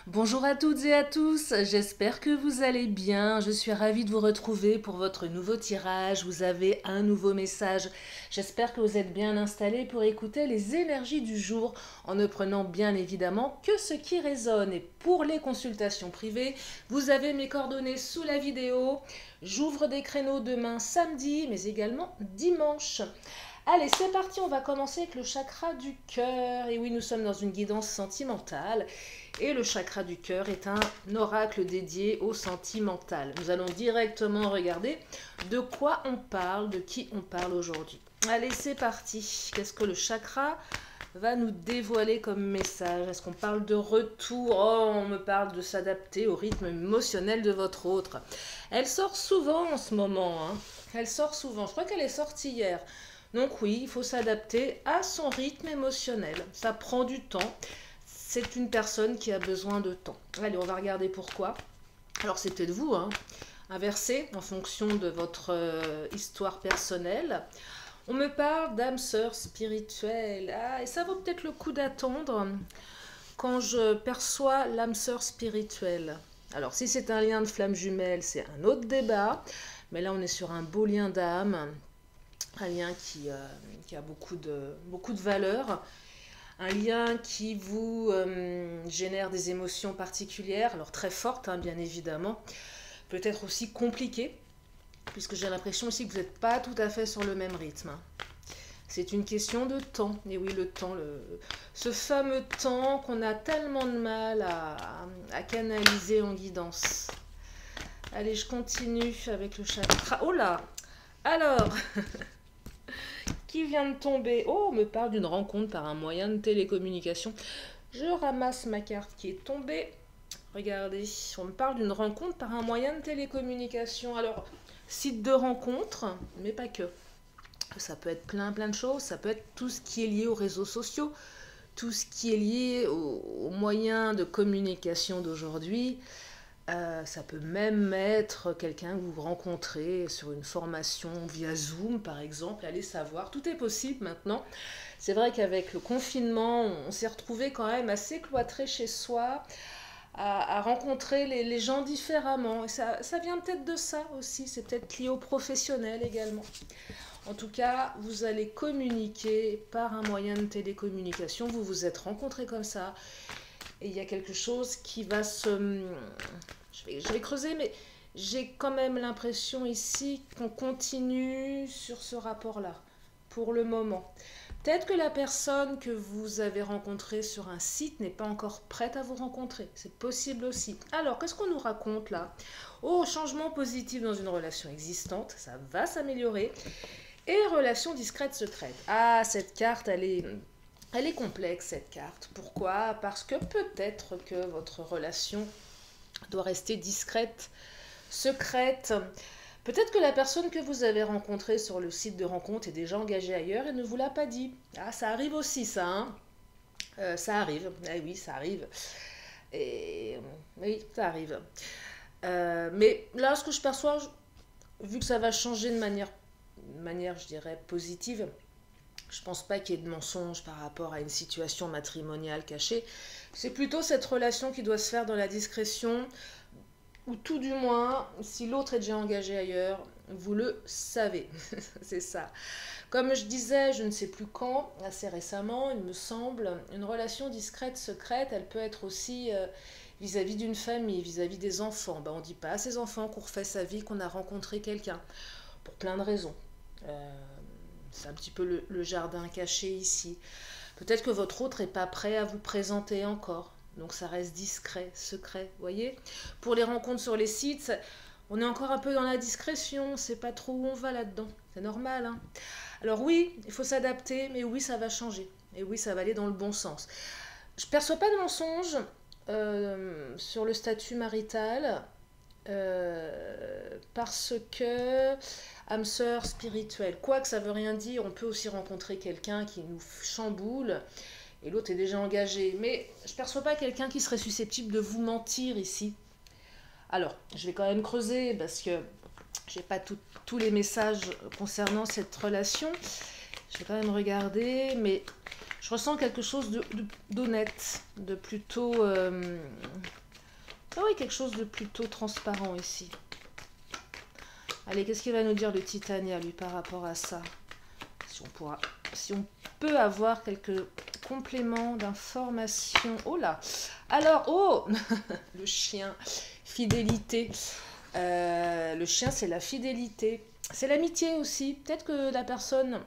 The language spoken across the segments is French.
Bonjour à toutes et à tous, j'espère que vous allez bien. Je suis ravie de vous retrouver pour votre nouveau tirage. Vous avez un nouveau message. J'espère que vous êtes bien installés pour écouter les énergies du jour en ne prenant bien évidemment que ce qui résonne. Et pour les consultations privées, vous avez mes coordonnées sous la vidéo. J'ouvre des créneaux demain samedi, mais également dimanche. Allez, c'est parti, on va commencer avec le chakra du cœur. Et oui, nous sommes dans une guidance sentimentale. Et le chakra du cœur est un oracle dédié au sentimental. Nous allons directement regarder de quoi on parle, de qui on parle aujourd'hui. Allez, c'est parti. Qu'est-ce que le chakra va nous dévoiler comme message? Est-ce qu'on parle de retour? Oh, on me parle de s'adapter au rythme émotionnel de votre autre. Elle sort souvent en ce moment. Elle sort souvent. Je crois qu'elle est sortie hier. Donc oui, il faut s'adapter à son rythme émotionnel. Ça prend du temps. C'est une personne qui a besoin de temps. Allez, on va regarder pourquoi. Alors c'est peut-être vous, inversé en fonction de votre histoire personnelle. On me parle d'âme sœur spirituelle. Ah, et ça vaut peut-être le coup d'attendre quand je perçois l'âme sœur spirituelle. Alors si c'est un lien de flamme jumelle, c'est un autre débat. Mais là, on est sur un beau lien d'âme. Un lien qui a beaucoup de valeur. Un lien qui vous génère des émotions particulières, alors très fortes, bien évidemment. Peut-être aussi compliquées, puisque j'ai l'impression aussi que vous n'êtes pas tout à fait sur le même rythme. C'est une question de temps. Et oui, le temps, ce fameux temps qu'on a tellement de mal à canaliser en guidance. Allez, je continue avec le chakra. Oh là! Alors, qui vient de tomber? Oh, on me parle d'une rencontre par un moyen de télécommunication. Je ramasse ma carte qui est tombée. Regardez, on me parle d'une rencontre par un moyen de télécommunication. Alors, site de rencontre, mais pas que. Ça peut être plein de choses. Ça peut être tout ce qui est lié aux réseaux sociaux, tout ce qui est lié aux moyens de communication d'aujourd'hui. Ça peut même être quelqu'un que vous rencontrez sur une formation via Zoom, par exemple. Allez savoir, tout est possible maintenant. C'est vrai qu'avec le confinement, on s'est retrouvé quand même assez cloîtré chez soi, à rencontrer les gens différemment. Et ça vient peut-être de ça aussi, c'est peut-être lié au professionnel également. En tout cas, vous allez communiquer par un moyen de télécommunication. Vous vous êtes rencontrés comme ça. Et il y a quelque chose qui va se... Je vais creuser, mais j'ai quand même l'impression ici qu'on continue sur ce rapport-là, pour le moment. Peut-être que la personne que vous avez rencontrée sur un site n'est pas encore prête à vous rencontrer. C'est possible aussi. Alors, qu'est-ce qu'on nous raconte là? Oh, changement positif dans une relation existante, ça va s'améliorer. Et relation discrète secrète. Ah, cette carte, elle est complexe, cette carte. Pourquoi? Parce que peut-être que votre relation doit rester discrète, secrète. Peut-être que la personne que vous avez rencontrée sur le site de rencontre est déjà engagée ailleurs et ne vous l'a pas dit. Ah, ça arrive aussi, ça. Ça arrive. Ah oui, ça arrive. Et oui, ça arrive. Mais là, ce que je perçois, vu que ça va changer de manière, je dirais, positive, je pense pas qu'il y ait de mensonges par rapport à une situation matrimoniale cachée. C'est plutôt cette relation qui doit se faire dans la discrétion, ou tout du moins, si l'autre est déjà engagé ailleurs, vous le savez. C'est ça. Comme je disais, je ne sais plus quand, assez récemment, il me semble, une relation discrète, secrète, elle peut être aussi vis-à-vis d'une famille, vis-à-vis des enfants. Ben, on ne dit pas à ses enfants qu'on refait sa vie, qu'on a rencontré quelqu'un, pour plein de raisons. C'est un petit peu le jardin caché ici. Peut-être que votre autre n'est pas prêt à vous présenter encore. Donc ça reste discret, secret, voyez. Pour les rencontres sur les sites, on est encore un peu dans la discrétion, on ne sait pas trop où on va là-dedans. C'est normal. Alors oui, il faut s'adapter, mais oui, ça va changer. Et oui, ça va aller dans le bon sens. Je ne perçois pas de mensonge sur le statut marital. Parce que âme sœur spirituelle, quoi que ça veut rien dire, on peut aussi rencontrer quelqu'un qui nous chamboule et l'autre est déjà engagé, mais je ne perçois pas quelqu'un qui serait susceptible de vous mentir ici. Alors, je vais quand même creuser parce que j'ai pas tous les messages concernant cette relation. Je vais quand même regarder, mais Je ressens quelque chose d'honnête, de plutôt... Ah oui, quelque chose de plutôt transparent ici. Allez, qu'est-ce qu'il va nous dire le Titania, lui, par rapport à ça? Si on peut avoir quelques compléments d'informations. Oh là! Alors, oh! Le chien, fidélité. Le chien, c'est la fidélité. C'est l'amitié aussi. Peut-être que la personne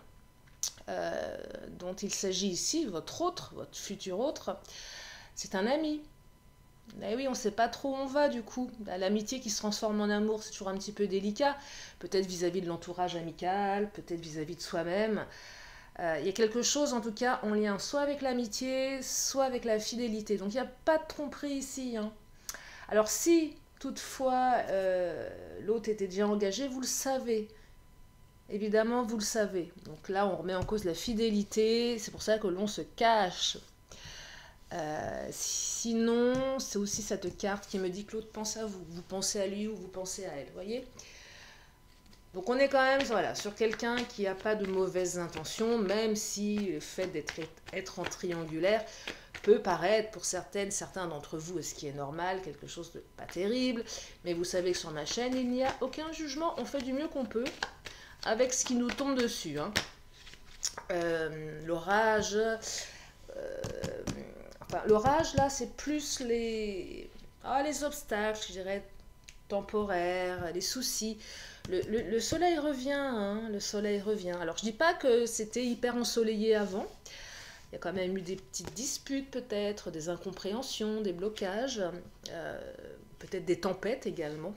dont il s'agit ici, votre futur autre, c'est un ami. Eh oui, on ne sait pas trop où on va du coup. L'amitié qui se transforme en amour, c'est toujours un petit peu délicat. Peut-être vis-à-vis de l'entourage amical, peut-être vis-à-vis de soi-même. Il y a quelque chose en tout cas en lien soit avec l'amitié, soit avec la fidélité. Donc il n'y a pas de tromperie ici. Hein. Alors si toutefois l'autre était déjà engagé, vous le savez. Évidemment, vous le savez. Donc là, on remet en cause la fidélité. C'est pour ça que l'on se cache. Sinon, c'est aussi cette carte qui me dit que l'autre pense à vous. Vous pensez à lui ou vous pensez à elle, vous voyez? Donc on est quand même voilà, sur quelqu'un qui n'a pas de mauvaises intentions, même si le fait d'être en triangulaire peut paraître pour certains d'entre vous, et ce qui est normal, quelque chose de pas terrible. Mais vous savez que sur ma chaîne, il n'y a aucun jugement. On fait du mieux qu'on peut avec ce qui nous tombe dessus. Hein. L'orage... Enfin, l'orage, là, c'est plus les obstacles, je dirais, temporaires, les soucis. Le soleil revient, hein, le soleil revient. Alors, je dis pas que c'était hyper ensoleillé avant. Il y a quand même eu des petites disputes, peut-être, des incompréhensions, des blocages, peut-être des tempêtes également,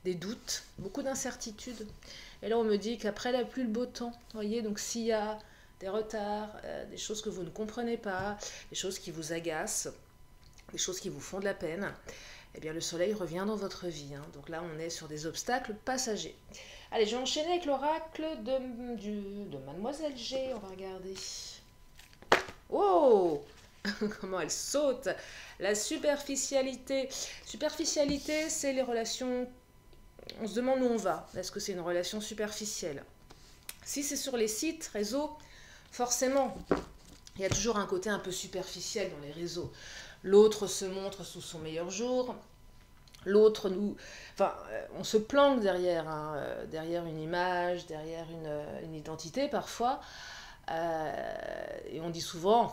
des doutes, beaucoup d'incertitudes. Et là, on me dit qu'après la pluie, le beau temps. Vous voyez, donc s'il y a des retards, des choses que vous ne comprenez pas, des choses qui vous agacent, des choses qui vous font de la peine, eh bien le soleil revient dans votre vie. Hein. Donc là, on est sur des obstacles passagers. Allez, je vais enchaîner avec l'oracle de Mademoiselle G. On va regarder. Oh! Comment elle saute! La superficialité. Superficialité, c'est les relations... On se demande où on va. Est-ce que c'est une relation superficielle? Si c'est sur les sites, réseaux, forcément, il y a toujours un côté un peu superficiel dans les réseaux. L'autre se montre sous son meilleur jour. L'autre nous... Enfin, on se planque derrière, hein, derrière une image, derrière une identité parfois. Et on dit souvent,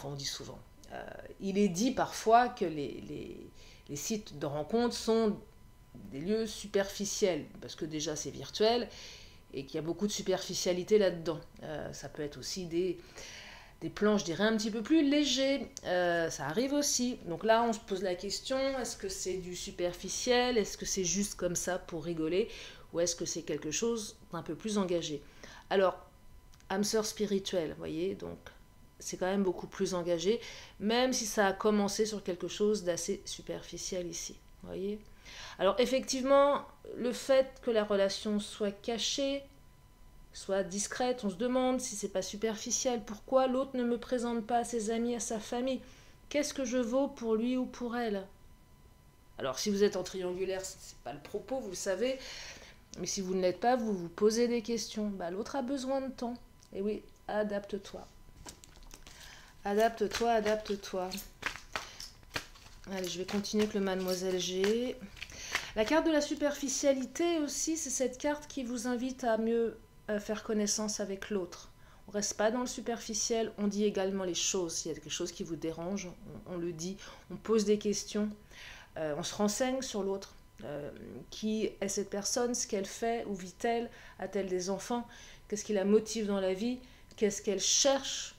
il est dit parfois que les sites de rencontres sont des lieux superficiels, parce que déjà c'est virtuel, et qu'il y a beaucoup de superficialité là-dedans. Ça peut être aussi des plans, je dirais, un petit peu plus légers. Ça arrive aussi. Donc là, on se pose la question, est-ce que c'est du superficiel? Est-ce que c'est juste comme ça pour rigoler? Ou est-ce que c'est quelque chose d'un peu plus engagé? Alors, âme sœur spirituelle, vous voyez, donc c'est quand même beaucoup plus engagé, même si ça a commencé sur quelque chose d'assez superficiel ici, vous voyez. Alors effectivement, le fait que la relation soit cachée, soit discrète, on se demande si c'est pas superficiel, pourquoi l'autre ne me présente pas à ses amis, à sa famille, qu'est-ce que je vaux pour lui ou pour elle? Alors si vous êtes en triangulaire, c'est pas le propos, vous le savez, mais si vous ne l'êtes pas, vous vous posez des questions. Bah, l'autre a besoin de temps. Et oui, adapte-toi. Adapte-toi, adapte-toi. Allez, je vais continuer avec le Mademoiselle G. La carte de la superficialité aussi, c'est cette carte qui vous invite à mieux faire connaissance avec l'autre. On ne reste pas dans le superficiel, on dit également les choses. S'il y a quelque chose qui vous dérange, on le dit. On pose des questions, on se renseigne sur l'autre. Qui est cette personne, ce qu'elle fait, où vit-elle, a-t-elle des enfants, qu'est-ce qui la motive dans la vie, qu'est-ce qu'elle cherche.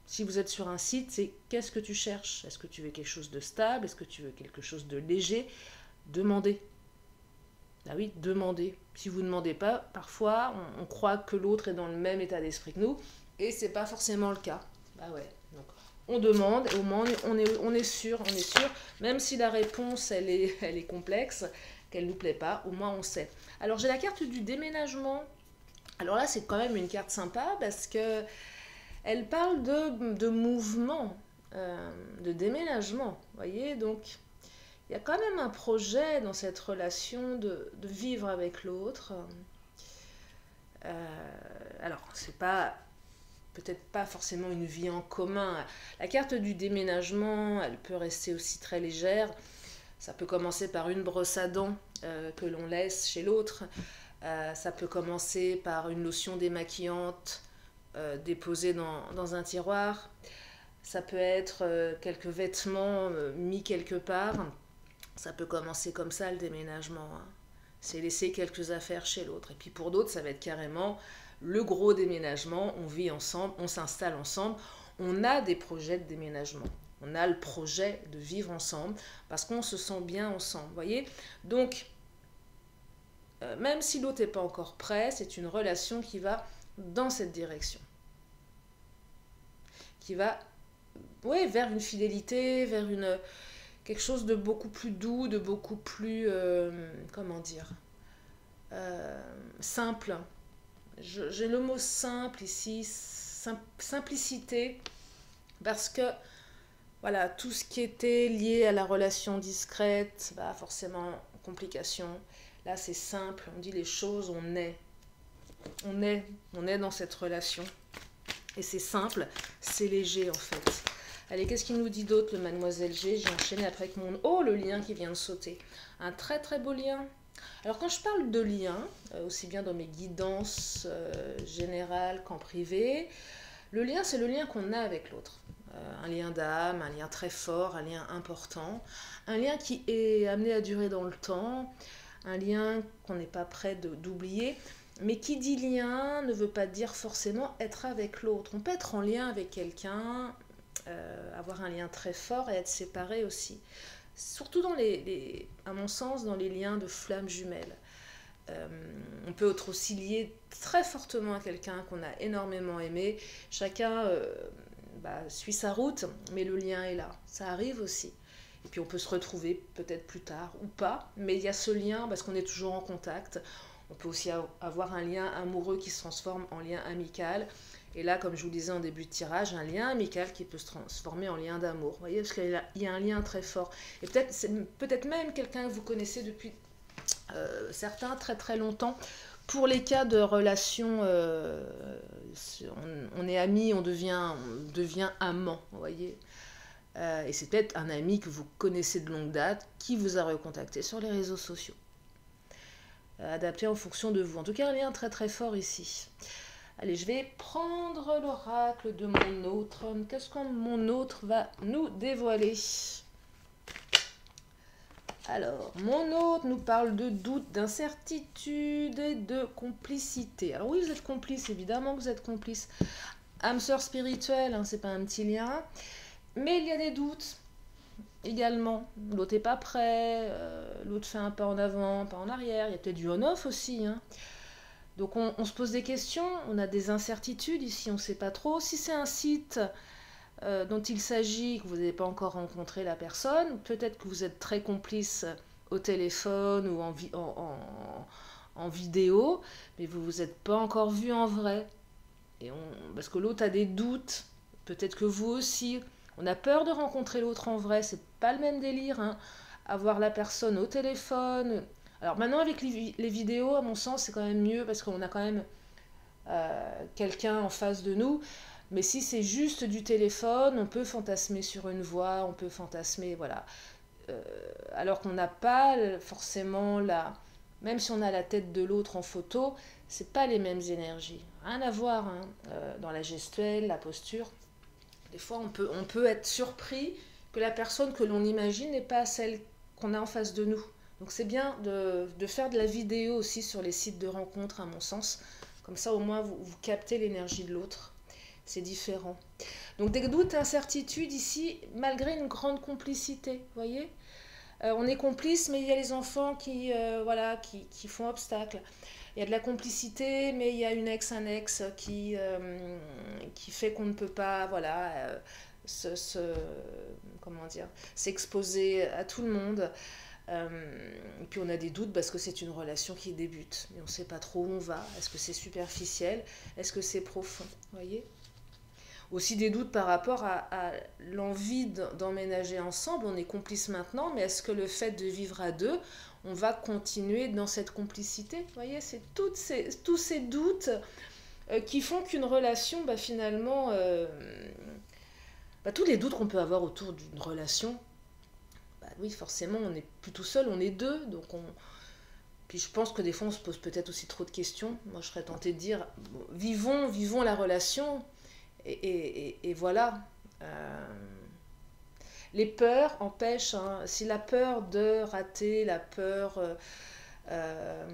Si vous êtes sur un site, c'est qu'est-ce que tu cherches? Est-ce que tu veux quelque chose de stable? Est-ce que tu veux quelque chose de léger? Demandez. Ah oui, demandez. Si vous ne demandez pas, parfois on croit que l'autre est dans le même état d'esprit que nous, et c'est pas forcément le cas. Bah ouais. Donc on demande, et au moins on est sûr, même si la réponse elle est complexe, qu'elle nous plaît pas, au moins on sait. Alors j'ai la carte du déménagement. Alors là c'est quand même une carte sympa parce que elle parle de mouvement, de déménagement, vous voyez, donc il y a quand même un projet dans cette relation de vivre avec l'autre. Alors, c'est pas peut-être pas forcément une vie en commun. La carte du déménagement, elle peut rester aussi très légère. Ça peut commencer par une brosse à dents que l'on laisse chez l'autre. Ça peut commencer par une lotion démaquillante déposée dans un tiroir. Ça peut être quelques vêtements mis quelque part. Ça peut commencer comme ça le déménagement, hein. C'est laisser quelques affaires chez l'autre. Et puis pour d'autres, ça va être carrément le gros déménagement. On vit ensemble, on s'installe ensemble. On a des projets de déménagement. On a le projet de vivre ensemble parce qu'on se sent bien ensemble. Voyez. Donc, même si l'autre n'est pas encore prêt, c'est une relation qui va dans cette direction. Qui va vers une fidélité, vers quelque chose de beaucoup plus doux, de beaucoup plus, simple. J'ai le mot simple ici, simplicité, parce que voilà, tout ce qui était lié à la relation discrète, bah forcément, complication. Là, c'est simple, on dit les choses, on est dans cette relation. Et c'est simple, c'est léger en fait. Allez, qu'est-ce qu'il nous dit d'autre, le Mademoiselle G? J'ai enchaîné après avec mon... Oh, le lien qui vient de sauter. Un très très beau lien. Alors quand je parle de lien, aussi bien dans mes guidances générales qu'en privé, le lien, c'est le lien qu'on a avec l'autre. Un lien d'âme, un lien très fort, un lien important, un lien qui est amené à durer dans le temps, un lien qu'on n'est pas prêt d'oublier. Mais qui dit lien ne veut pas dire forcément être avec l'autre. On peut être en lien avec quelqu'un, avoir un lien très fort et être séparé aussi. Surtout à mon sens, dans les liens de flammes jumelles. On peut être aussi lié très fortement à quelqu'un qu'on a énormément aimé. Chacun suit sa route, mais le lien est là. Ça arrive aussi. Et puis on peut se retrouver peut-être plus tard ou pas, mais il y a ce lien parce qu'on est toujours en contact. On peut aussi avoir un lien amoureux qui se transforme en lien amical. Et là, comme je vous disais en début de tirage, un lien amical qui peut se transformer en lien d'amour. Vous voyez, parce qu'il y a un lien très fort. Et peut-être même quelqu'un que vous connaissez depuis certains très très longtemps. Pour les cas de relations, on est amis, on devient amant, vous voyez. Et c'est peut-être un ami que vous connaissez de longue date qui vous a recontacté sur les réseaux sociaux. Adapté en fonction de vous. En tout cas, un lien très très fort ici. Allez, je vais prendre l'oracle de mon autre. Qu'est-ce que mon autre va nous dévoiler? Alors, mon autre nous parle de doute, d'incertitude et de complicité. Alors oui, vous êtes complice, évidemment que vous êtes complice. Âme sœur spirituelle, hein, c'est pas un petit lien. Mais il y a des doutes également. L'autre n'est pas prêt, l'autre fait un pas en avant, un pas en arrière. Il y a peut-être du on-off aussi, hein. Donc on se pose des questions, on a des incertitudes ici, on ne sait pas trop. Si c'est un site dont il s'agit, que vous n'avez pas encore rencontré la personne, peut-être que vous êtes très complice au téléphone ou en vidéo, mais vous ne vous êtes pas encore vu en vrai. Parce que l'autre a des doutes, peut-être que vous aussi. On a peur de rencontrer l'autre en vrai, c'est pas le même délire, hein. Avoir la personne au téléphone. Alors maintenant avec les vidéos, à mon sens, c'est quand même mieux parce qu'on a quand même quelqu'un en face de nous. Mais si c'est juste du téléphone, on peut fantasmer sur une voix, on peut fantasmer, voilà. Alors qu'on n'a pas forcément même si on a la tête de l'autre en photo, c'est pas les mêmes énergies. Rien à voir, hein, dans la gestuelle, la posture. Des fois, on peut être surpris que la personne que l'on imagine n'est pas celle qu'on a en face de nous. Donc c'est bien de faire de la vidéo aussi sur les sites de rencontres, à mon sens. Comme ça, au moins, vous captez l'énergie de l'autre. C'est différent. Donc des doutes, incertitudes ici, malgré une grande complicité, vous voyez. On est complice, mais il y a les enfants qui font obstacle. Il y a de la complicité, mais il y a un ex qui fait qu'on ne peut pas, s'exposer à tout le monde. Et puis on a des doutes parce que c'est une relation qui débute. Mais on ne sait pas trop où on va. Est-ce que c'est superficiel? Est-ce que c'est profond? Vous voyez? Aussi des doutes par rapport à l'envie d'emménager ensemble. On est complices maintenant, mais est-ce que le fait de vivre à deux, on va continuer dans cette complicité? Vous voyez, c'est tous ces doutes qui font qu'une relation, bah, finalement, bah, tous les doutes qu'on peut avoir autour d'une relation, bah, oui, forcément, on n'est plus tout seul, on est deux, donc on... Puis je pense que des fois, on se pose peut-être aussi trop de questions. Moi, je serais tentée de dire, bon, vivons la relation, et voilà. Euh, les peurs empêchent, hein. Si la peur de rater, la peur euh,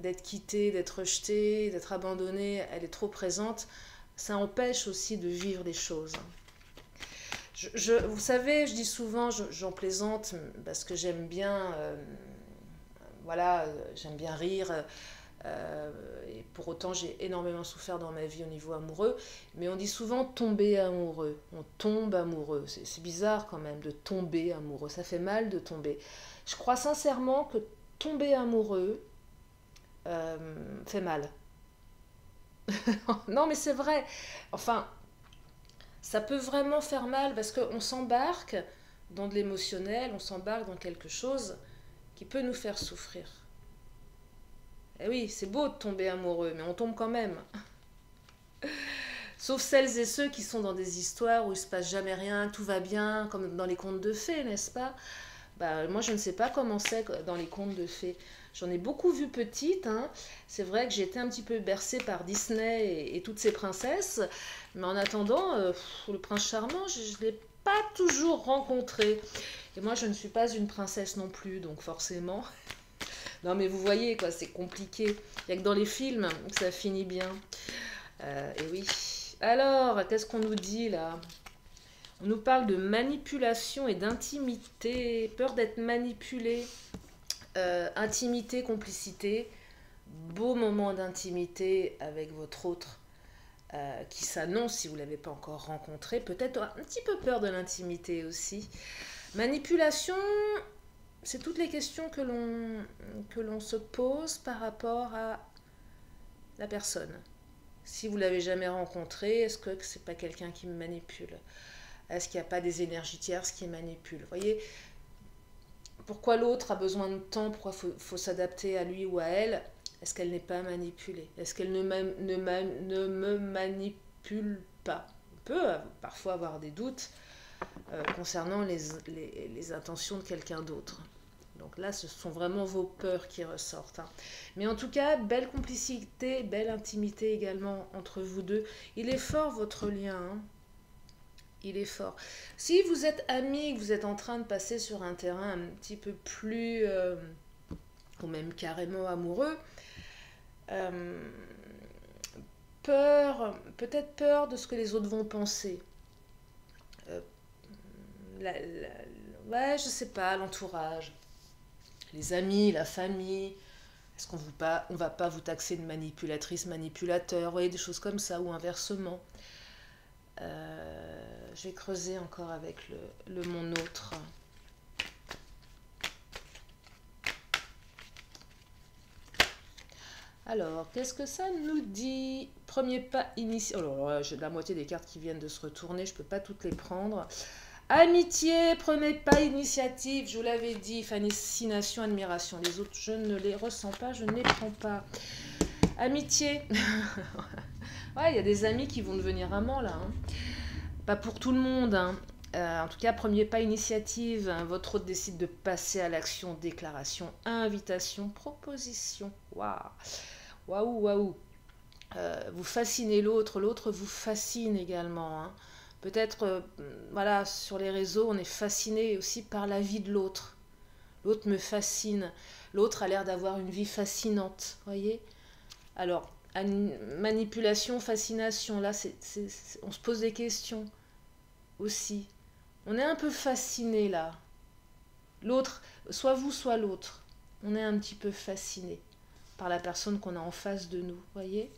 d'être quitté, d'être rejeté, d'être abandonné, elle est trop présente, ça empêche aussi de vivre les choses. Vous savez, je dis souvent, j'en plaisante parce que j'aime bien, voilà, j'aime bien rire. Et pour autant, j'ai énormément souffert dans ma vie au niveau amoureux. Mais on dit souvent tomber amoureux. On tombe amoureux. C'est bizarre quand même de tomber amoureux. Ça fait mal de tomber. Je crois sincèrement que tomber amoureux euh, fait mal. Non, mais c'est vrai. Enfin, ça peut vraiment faire mal parce qu'on s'embarque dans de l'émotionnel, on s'embarque dans quelque chose qui peut nous faire souffrir. Et oui, c'est beau de tomber amoureux, mais on tombe quand même. Sauf celles et ceux qui sont dans des histoires où il se passe jamais rien, tout va bien, comme dans les contes de fées, n'est-ce pas? Bah, moi, je ne sais pas comment c'est dans les contes de fées. J'en ai beaucoup vu petite, hein. C'est vrai que j'ai été un petit peu bercée par Disney et toutes ces princesses. Mais en attendant, le prince charmant, je ne l'ai pas toujours rencontré. Et moi, je ne suis pas une princesse non plus, donc forcément. Non, mais vous voyez, quoi, c'est compliqué. Il n'y a que dans les films que ça finit bien. Et oui. Alors, qu'est-ce qu'on nous dit là? On nous parle de manipulation et d'intimité, peur d'être manipulé, intimité, complicité, beau moment d'intimité avec votre autre qui s'annonce si vous ne l'avez pas encore rencontré, peut-être un petit peu peur de l'intimité aussi. Manipulation, c'est toutes les questions que l'on se pose par rapport à la personne. Si vous ne l'avez jamais rencontré, est-ce que c'est pas quelqu'un qui me manipule? Est-ce qu'il n'y a pas des énergies tierces qui manipulent? Vous voyez, pourquoi l'autre a besoin de temps? Pourquoi faut s'adapter à lui ou à elle? Est-ce qu'elle n'est pas manipulée? Est-ce qu'elle ne me manipule pas? On peut parfois avoir des doutes concernant les intentions de quelqu'un d'autre. Donc là, ce sont vraiment vos peurs qui ressortent, hein. Mais en tout cas, belle complicité, belle intimité également entre vous deux. Il est fort votre lien, hein. Il est fort. Si vous êtes amis, que vous êtes en train de passer sur un terrain un petit peu plus, ou même carrément amoureux, euh, peut-être peur de ce que les autres vont penser. Euh, ouais, je sais pas, l'entourage, les amis, la famille. Est-ce on va pas vous taxer de manipulatrice, manipulateur, vous voyez, des choses comme ça, ou inversement. Je vais creuser encore avec le mon autre. Alors, qu'est-ce que ça nous dit? Premier pas initial. Oh là là, j'ai la moitié des cartes qui viennent de se retourner, je ne peux pas toutes les prendre. Amitié, premier pas, initiative, je vous l'avais dit, fascination, admiration. Les autres, je ne les ressens pas, je ne les prends pas. Amitié. Ouais, il y a des amis qui vont devenir amants là, hein. Pas pour tout le monde, hein. En tout cas, premier pas, initiative. Hein. Votre hôte décide de passer à l'action, déclaration, invitation, proposition. Waouh, waouh, waouh. Vous fascinez l'autre, l'autre vous fascine également, hein. Peut-être, voilà, sur les réseaux, on est fasciné aussi par la vie de l'autre. L'autre me fascine. L'autre a l'air d'avoir une vie fascinante, voyez. Alors, manipulation, fascination, là, on se pose des questions aussi. On est un peu fasciné là. L'autre, soit vous, soit l'autre. On est un petit peu fasciné par la personne qu'on a en face de nous, voyez.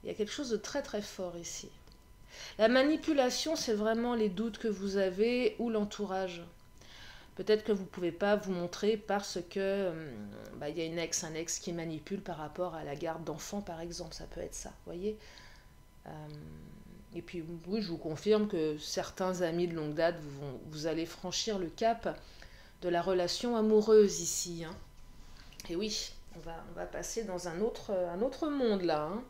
Il y a quelque chose de très très fort ici. La manipulation, c'est vraiment les doutes que vous avez ou l'entourage. Peut-être que vous ne pouvez pas vous montrer parce que y a un ex qui manipule par rapport à la garde d'enfants, par exemple. Ça peut être ça, vous voyez. Et puis, oui, je vous confirme que certains amis de longue date, vous allez franchir le cap de la relation amoureuse ici, hein. Et oui, On va passer dans un autre monde là, hein.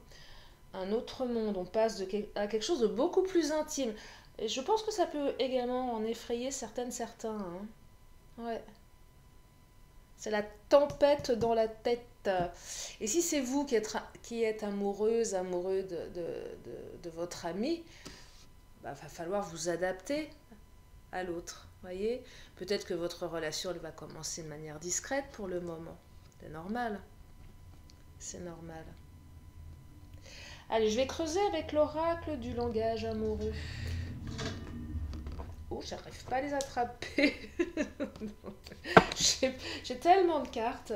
Un autre monde. On passe à quelque chose de beaucoup plus intime. Et je pense que ça peut également en effrayer certains, hein. Ouais. C'est la tempête dans la tête. Et si c'est vous qui êtes amoureuse, amoureux de votre ami, bah, va falloir vous adapter à l'autre. Voyez, peut-être que votre relation elle va commencer de manière discrète pour le moment. C'est normal. C'est normal. Allez, je vais creuser avec l'oracle du langage amoureux. Oh, j'arrive pas à les attraper. J'ai tellement de cartes.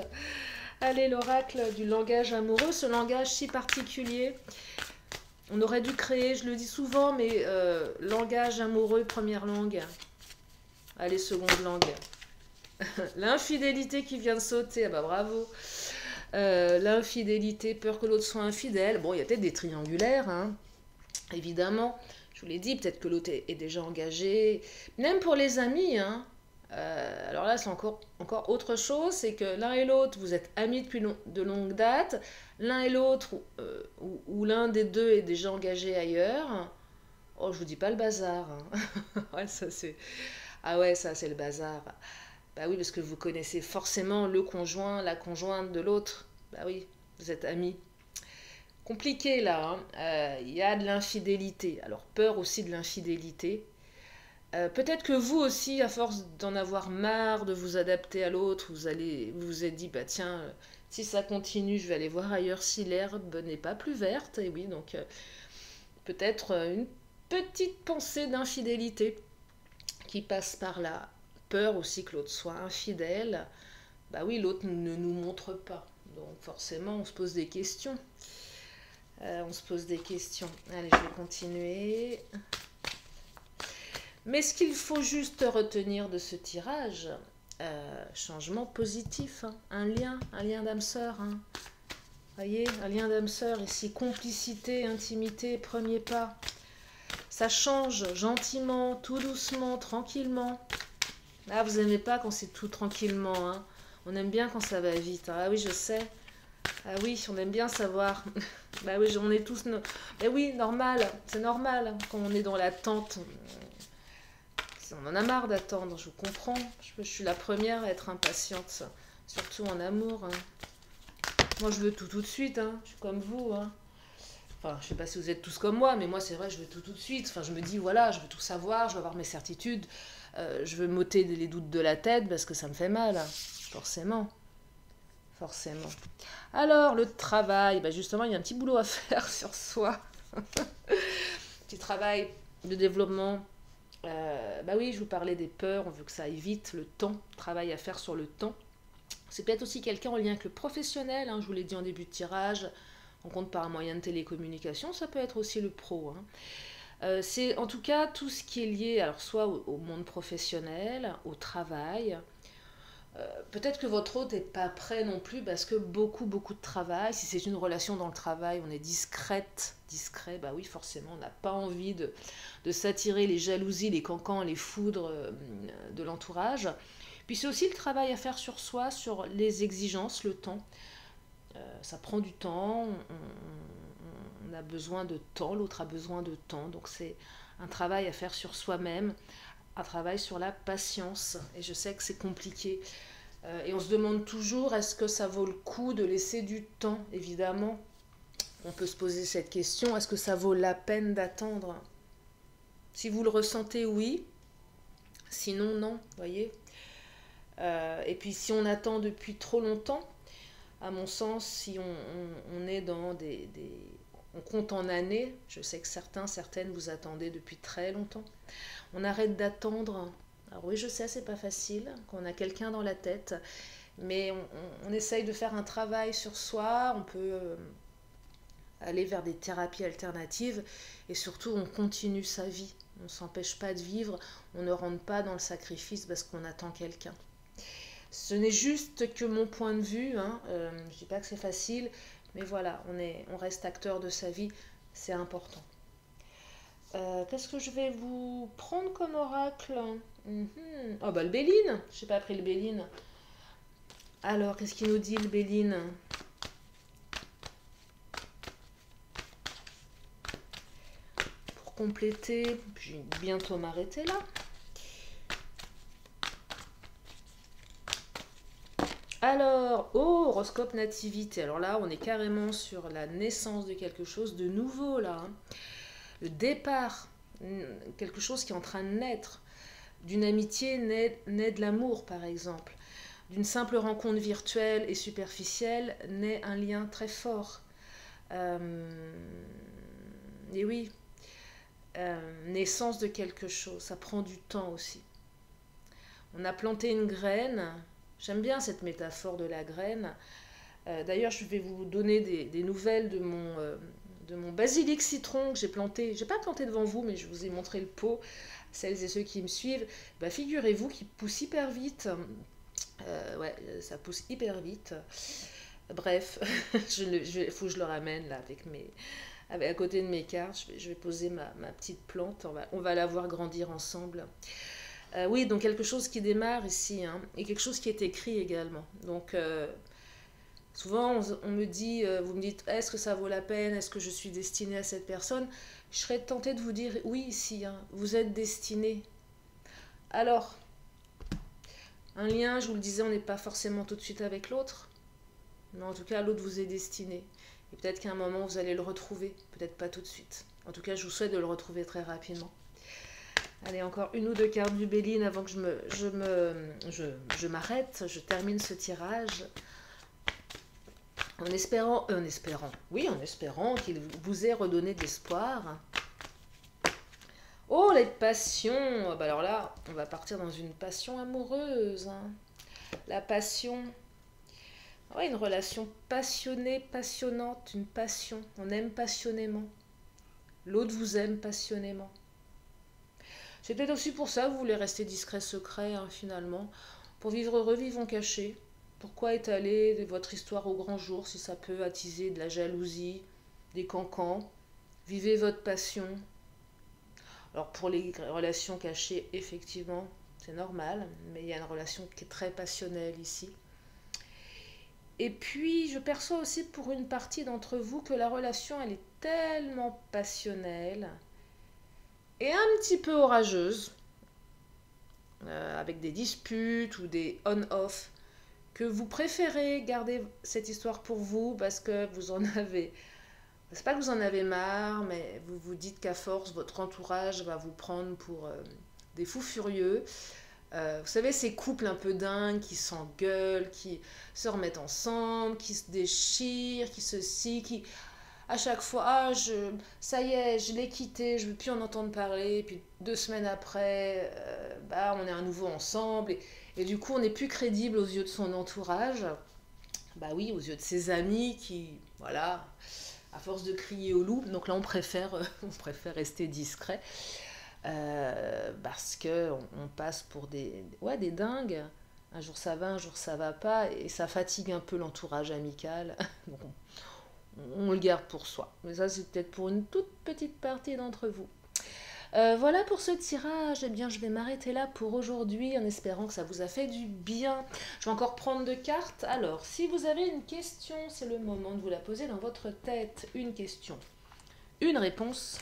Allez, l'oracle du langage amoureux, ce langage si particulier. On aurait dû créer, je le dis souvent, mais langage amoureux, première langue. Allez, seconde langue. L'infidélité qui vient de sauter, ah bah bravo. L'infidélité, peur que l'autre soit infidèle. Bon, il y a peut-être des triangulaires, hein, évidemment. Je vous l'ai dit, peut-être que l'autre est déjà engagé. Même pour les amis, hein. Alors là, c'est encore autre chose, c'est que l'un et l'autre, vous êtes amis depuis de longue date. L'un et l'autre, ou l'un des deux est déjà engagé ailleurs. Oh, je vous dis pas le bazar, hein. Ouais, ça c'est... Ah ouais, ça c'est le bazar. Bah oui, parce que vous connaissez forcément le conjoint, la conjointe de l'autre. Bah oui, vous êtes amis. Compliqué là, hein. Il y a de l'infidélité. Alors peur aussi de l'infidélité. Peut-être que vous aussi, à force d'en avoir marre de vous adapter à l'autre, vous vous êtes dit, bah tiens, si ça continue, je vais aller voir ailleurs si l'herbe n'est pas plus verte. Et oui, donc peut-être une petite pensée d'infidélité qui passe par là. Peur aussi que l'autre soit infidèle. Bah oui, l'autre ne nous montre pas. Donc forcément, on se pose des questions. On se pose des questions. Allez, je vais continuer. Mais ce qu'il faut juste retenir de ce tirage, changement positif, hein, un lien d'âme sœur. Hein. Voyez, un lien d'âme sœur ici, complicité, intimité, premier pas. Ça change gentiment, tout doucement, tranquillement. Ah, vous n'aimez pas quand c'est tout tranquillement, hein. On aime bien quand ça va vite. Ah oui, je sais. Ah oui, on aime bien savoir. Bah oui, on est tous... Mais oui, normal, c'est normal quand on est dans l'attente. On en a marre d'attendre, je vous comprends. Je suis la première à être impatiente, surtout en amour. Hein. Moi, je veux tout de suite, hein. Je suis comme vous. Hein. Enfin, je sais pas si vous êtes tous comme moi, mais moi, c'est vrai, je veux tout de suite. Enfin, je me dis, voilà, je veux tout savoir, je veux avoir mes certitudes. Je veux m'ôter les doutes de la tête parce que ça me fait mal, forcément. Forcément. Alors, le travail, bah justement, il y a un petit boulot à faire sur soi. Petit travail de développement. Bah oui, je vous parlais des peurs, on veut que ça aille vite, le temps, travail à faire sur le temps. C'est peut-être aussi quelqu'un en lien avec le professionnel, hein, je vous l'ai dit en début de tirage, on compte par un moyen de télécommunication, ça peut être aussi le pro. Hein. C'est en tout cas tout ce qui est lié, alors soit au monde professionnel, au travail. Peut-être que votre hôte n'est pas prêt non plus parce que beaucoup de travail. Si c'est une relation dans le travail, on est discret, bah oui, forcément, on n'a pas envie de s'attirer les jalousies, les cancans, les foudres de l'entourage. Puis c'est aussi le travail à faire sur soi, sur les exigences, le temps. Ça prend du temps, on a besoin de temps, l'autre a besoin de temps. Donc c'est un travail à faire sur soi-même, un travail sur la patience. Et je sais que c'est compliqué. Et on se demande toujours, est-ce que ça vaut le coup de laisser du temps, évidemment. On peut se poser cette question, est-ce que ça vaut la peine d'attendre? Si vous le ressentez, oui. Sinon, non, voyez. Et puis si on attend depuis trop longtemps, à mon sens, si on est dans on compte en années, je sais que certaines vous attendez depuis très longtemps. On arrête d'attendre. Alors oui, je sais, c'est pas facile, qu'on a quelqu'un dans la tête, mais on essaye de faire un travail sur soi, on peut aller vers des thérapies alternatives, et surtout on continue sa vie. On ne s'empêche pas de vivre, on ne rentre pas dans le sacrifice parce qu'on attend quelqu'un. Ce n'est juste que mon point de vue, hein. Je ne dis pas que c'est facile, mais voilà, on reste acteur de sa vie, c'est important. Qu'est-ce que je vais vous prendre comme oracle? Oh bah le Béline, je n'ai pas pris le Béline. Alors, qu'est-ce qu'il nous dit le Béline? Pour compléter, je vais bientôt m'arrêter là. Alors, oh, horoscope nativité. Alors là, on est carrément sur la naissance de quelque chose de nouveau là. Hein. Le départ, quelque chose qui est en train de naître. D'une amitié naît de l'amour, par exemple. D'une simple rencontre virtuelle et superficielle naît un lien très fort. Et oui, naissance de quelque chose, ça prend du temps aussi. On a planté une graine, j'aime bien cette métaphore de la graine. D'ailleurs, je vais vous donner des nouvelles de mon basilic citron que j'ai planté. Je n'ai pas planté devant vous, mais je vous ai montré le pot. Celles et ceux qui me suivent, bah, figurez-vous qu'il pousse hyper vite. Ouais, ça pousse hyper vite. Bref, il faut que je le ramène là à côté de mes cartes. Je vais poser ma petite plante. On va la voir grandir ensemble. Oui, donc quelque chose qui démarre ici, hein, et quelque chose qui est écrit également. Donc, souvent, on me dit, vous me dites, est-ce que ça vaut la peine? Est-ce que je suis destinée à cette personne? Je serais tentée de vous dire, oui, ici, hein, vous êtes destinée. Alors, un lien, je vous le disais, on n'est pas forcément tout de suite avec l'autre, mais en tout cas, l'autre vous est destiné. Et peut-être qu'à un moment, vous allez le retrouver, peut-être pas tout de suite. En tout cas, je vous souhaite de le retrouver très rapidement. Allez, encore une ou deux cartes du Béline avant que je m'arrête, je termine ce tirage. En espérant qu'il vous ait redonné de l'espoir. Oh, les passions! Bah alors là, on va partir dans une passion amoureuse. Hein. La passion. Ouais, une relation passionnée, passionnante, une passion. On aime passionnément. L'autre vous aime passionnément. C'est peut-être aussi pour ça que vous voulez rester discret, secret, hein, finalement. Pour vivre heureux, vivons cachés. Pourquoi étaler votre histoire au grand jour si ça peut attiser de la jalousie, des cancans? Vivez votre passion. Alors pour les relations cachées, effectivement, c'est normal, mais il y a une relation qui est très passionnelle ici. Et puis, je perçois aussi pour une partie d'entre vous que la relation, elle est tellement passionnelle et un petit peu orageuse, avec des disputes ou des on-off, que vous préférez garder cette histoire pour vous parce que vous en avez... C'est pas que vous en avez marre, mais vous vous dites qu'à force, votre entourage va vous prendre pour des fous furieux. Vous savez, ces couples un peu dingues qui s'engueulent, qui se remettent ensemble, qui se déchirent, qui à chaque fois, ça y est, je l'ai quitté, je ne veux plus en entendre parler. Et puis 2 semaines après, on est à nouveau ensemble. Et du coup, on n'est plus crédible aux yeux de son entourage. Bah oui, aux yeux de ses amis qui, voilà, à force de crier au loup. Donc là, on préfère rester discret. Parce qu'on passe pour des dingues. Un jour ça va, un jour ça va pas. Et ça fatigue un peu l'entourage amical. Bon, on le garde pour soi. Mais ça, c'est peut-être pour une toute petite partie d'entre vous. Voilà pour ce tirage. Eh bien, je vais m'arrêter là pour aujourd'hui en espérant que ça vous a fait du bien. Je vais encore prendre 2 cartes. Alors, si vous avez une question, c'est le moment de vous la poser dans votre tête. Une question, une réponse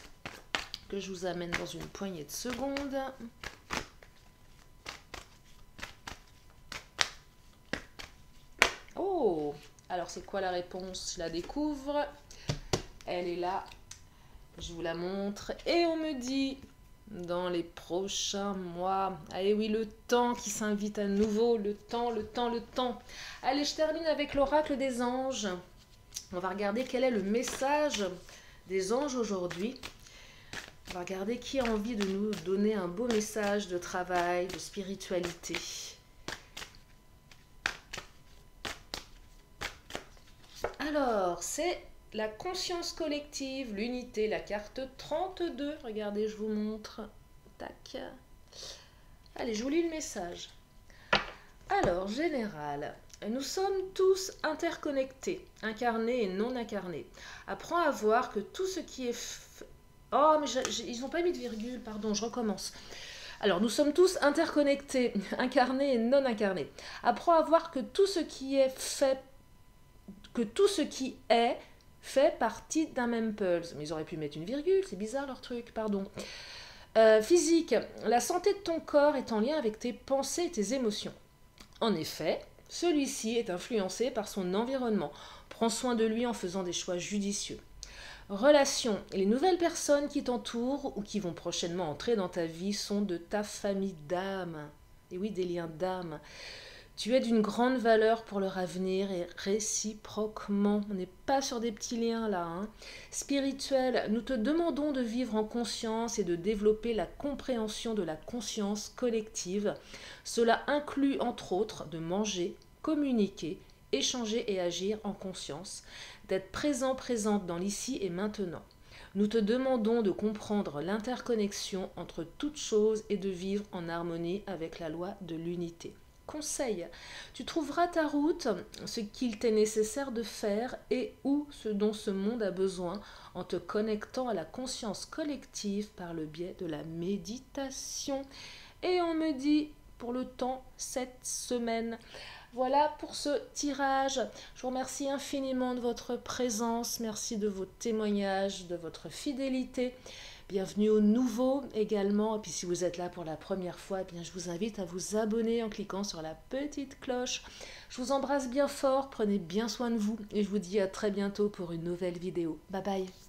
que je vous amène dans une poignée de secondes. Oh! Alors, c'est quoi la réponse? Je la découvre. Elle est là. Je vous la montre. Et on me dit, dans les prochains mois. Allez, oui, le temps qui s'invite à nouveau. Le temps. Allez, je termine avec l'oracle des anges. On va regarder quel est le message des anges aujourd'hui. On va regarder qui a envie de nous donner un beau message de travail, de spiritualité. Alors, c'est la conscience collective, l'unité, la carte 32. Regardez, je vous montre. Tac. Allez, je vous lis le message. Alors, général, nous sommes tous interconnectés, incarnés et non incarnés. Apprends à voir que tout ce qui est... Oh, mais ils n'ont pas mis de virgule, pardon, je recommence. Alors, nous sommes tous interconnectés, incarnés et non incarnés. Apprends à voir que tout ce qui est fait, que tout ce qui est fait partie d'un même pulse. Mais ils auraient pu mettre une virgule, c'est bizarre leur truc, pardon. Physique, la santé de ton corps est en lien avec tes pensées et tes émotions. En effet, celui-ci est influencé par son environnement. Prends soin de lui en faisant des choix judicieux. Relations, les nouvelles personnes qui t'entourent ou qui vont prochainement entrer dans ta vie sont de ta famille d'âme. Et oui, des liens d'âme. Tu es d'une grande valeur pour leur avenir et réciproquement. On n'est pas sur des petits liens là. Spirituel, nous te demandons de vivre en conscience et de développer la compréhension de la conscience collective. Cela inclut entre autres de manger, communiquer, échanger et agir en conscience, d'être présente dans l'ici et maintenant. Nous te demandons de comprendre l'interconnexion entre toutes choses et de vivre en harmonie avec la loi de l'unité. Conseil, tu trouveras ta route, ce qu'il t'est nécessaire de faire et ou ce dont ce monde a besoin en te connectant à la conscience collective par le biais de la méditation. Et on me dit pour le temps cette semaine. Voilà pour ce tirage. Je vous remercie infiniment de votre présence. Merci de vos témoignages, de votre fidélité. Bienvenue aux nouveaux également. Et puis si vous êtes là pour la première fois, eh bien, je vous invite à vous abonner en cliquant sur la petite cloche. Je vous embrasse bien fort, prenez bien soin de vous et je vous dis à très bientôt pour une nouvelle vidéo. Bye bye.